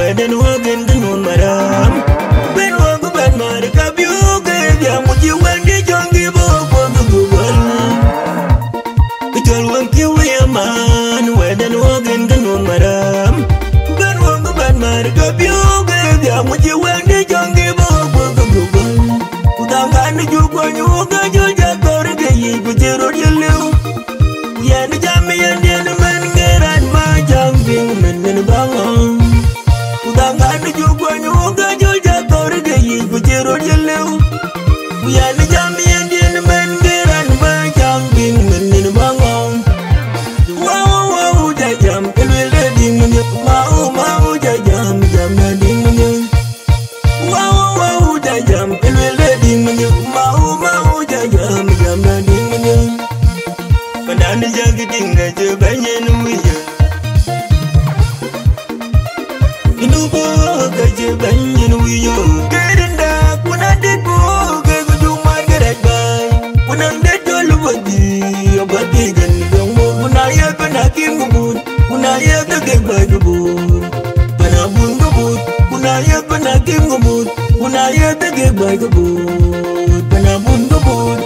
wedan wagen ganun maram ben wagu ben mar kabyu ke ya muji wandi jongi bo ko gugal Kujol wan ki man wedan wagen ganun maram ben wagu ben mar kabyu ke ya muji wandi jongi bo ko gugal udanga ni ju ko nyu ga ju ja kor ge yi gujero yelu ya ni jami yan men ngeran ma jambing men bangong udanga ni ju ko nyu ga ju ja kor ge yi gujero yelu ya ni jami yan men ngeran ma jambing men bangong wow wow ja jam kelwe ding mau ja jam jam ding wow wow ja jam kelwe ding mau ja jam jam ding Pandani jagi dinga je banyen wiya Inubo ga je banyen wiya Kerinda kuna depo ga gudu margaret bay Kuna dedo luwadi abadi gandong mo Kuna ya panakim gubud Kuna ya kagagay gubud Panabun gubud Kuna ya panakim gubud Kuna ya kagagay gubud Panabun gubud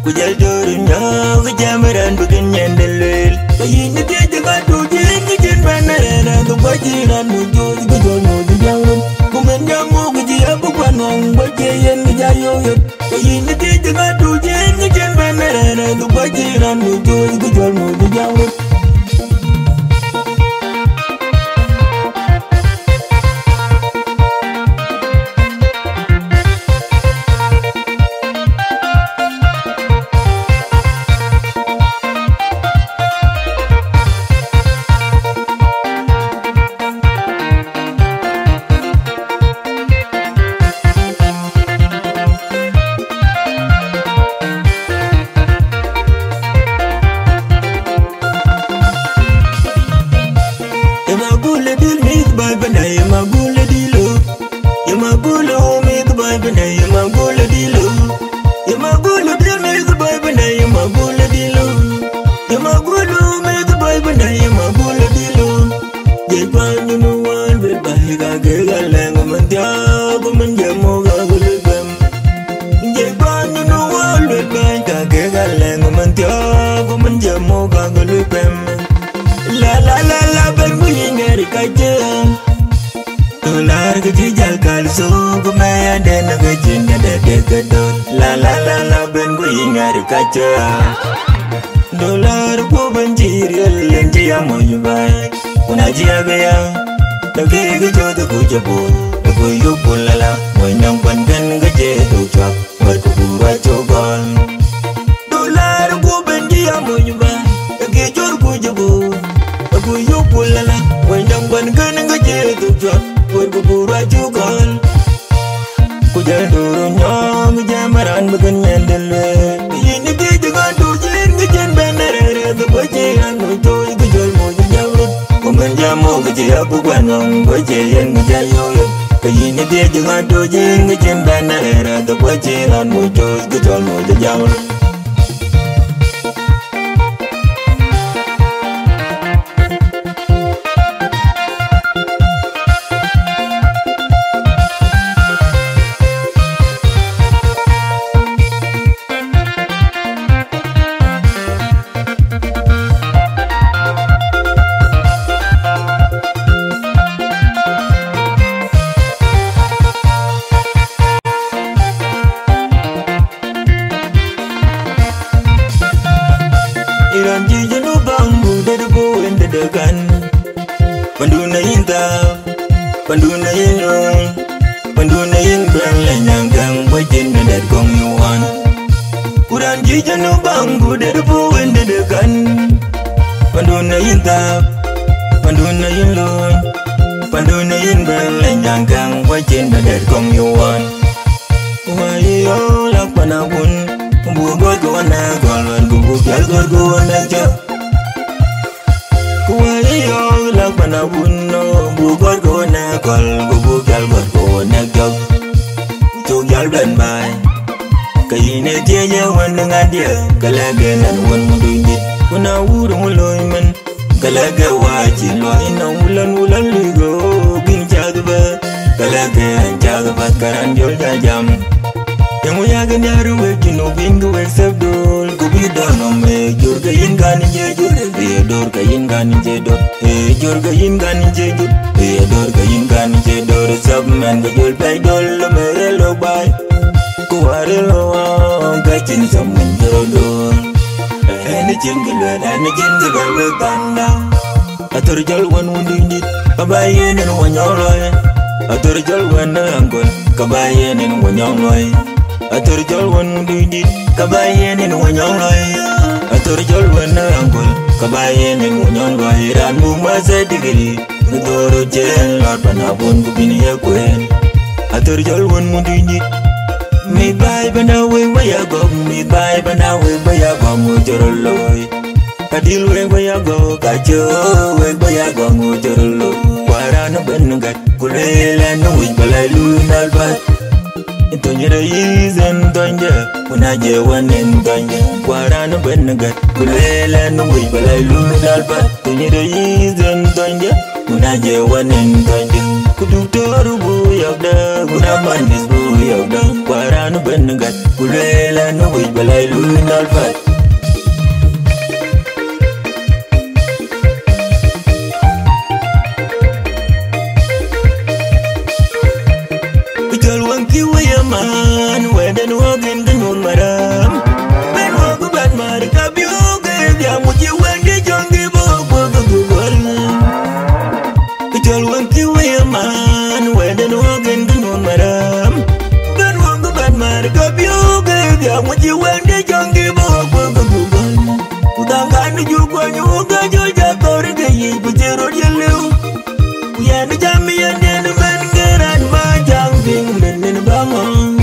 Kujal dorunya kejamaran bukan nyandelel Kayin ni dia jaga tujen kejen banarana Kebajiran mujud kejol mujud jangrum Kumen jamu kejia bukan ngong Bajayan kejayoyot Kayin ni dia jaga tujen kejen banarana Kebajiran mujud kejol mujud jangrum Dolar ko banjir yallen jiya moyu bai Una jiya gaya Dagi gajo da kuja bo Da kuyu pulala Wanyang pandan gaje do chak Warko buwa chogon Dolar ko banjir moyu bai Dagi jor kuja bo Da kuyu pulala Wanyang pandan gaje do chak Warko buwa chogon Kuja duru nyong Jamaran bukan nyandelwe Ini dia jangan tujen kejen banarana Kebajiran mujud kejol mujud jangrum Kumen jamu kejia bukan ngong Bajayan kejayoyot Kayini dia jangan tujen kejen banarana Kebajiran mujud kejol mujud jangrum Kayine tiya wan ngadia kalaga nan wan mudunjit kuna wuru muloy man kalaga waji lo ina ulan ligo gin jadu yin gan jedor jor ga yin gan jedor dor ga yin gan jedor sab man ga jol bay dol mere lo bay ko ware lo ga chin sam man jodor ni jingil ni jingil tanda atur jol wan wundi nit kabayen en wonyoloy atur jol wan angol kabayen en wonyoloy atur jol wan wundi nit kabayen en wonyoloy atur jol wan angol kabayen en wonyoloy ran mu maze digili doro jel lor banabun kubin yakwen atur jol wan wundi nit mi bay bana we waya go mi bay bana we waya go mu joroloy kadil we waya go kacho we waya go mu jorolo warana bengat kulela no we balai lunal bat intonyere izen donje unaje wanen donje warana bengat kulela no we balai lunal bat intonyere izen donje unaje wanen donje kudutoru bu yagda unamanis bu yagda warana bengat kulela no we balai lunal bat man weden wogen gunun maram ben wogu ban mar kabioge ya muji wende jongi bogo gugol itol wanki we man weden wogen gunun maram ben wogu ban mar kabioge ya muji wende jongi bogo gugol udanga ni jugo nyuga joja torge yi bujero yelu ya ni jami yende men geran ma janging men bango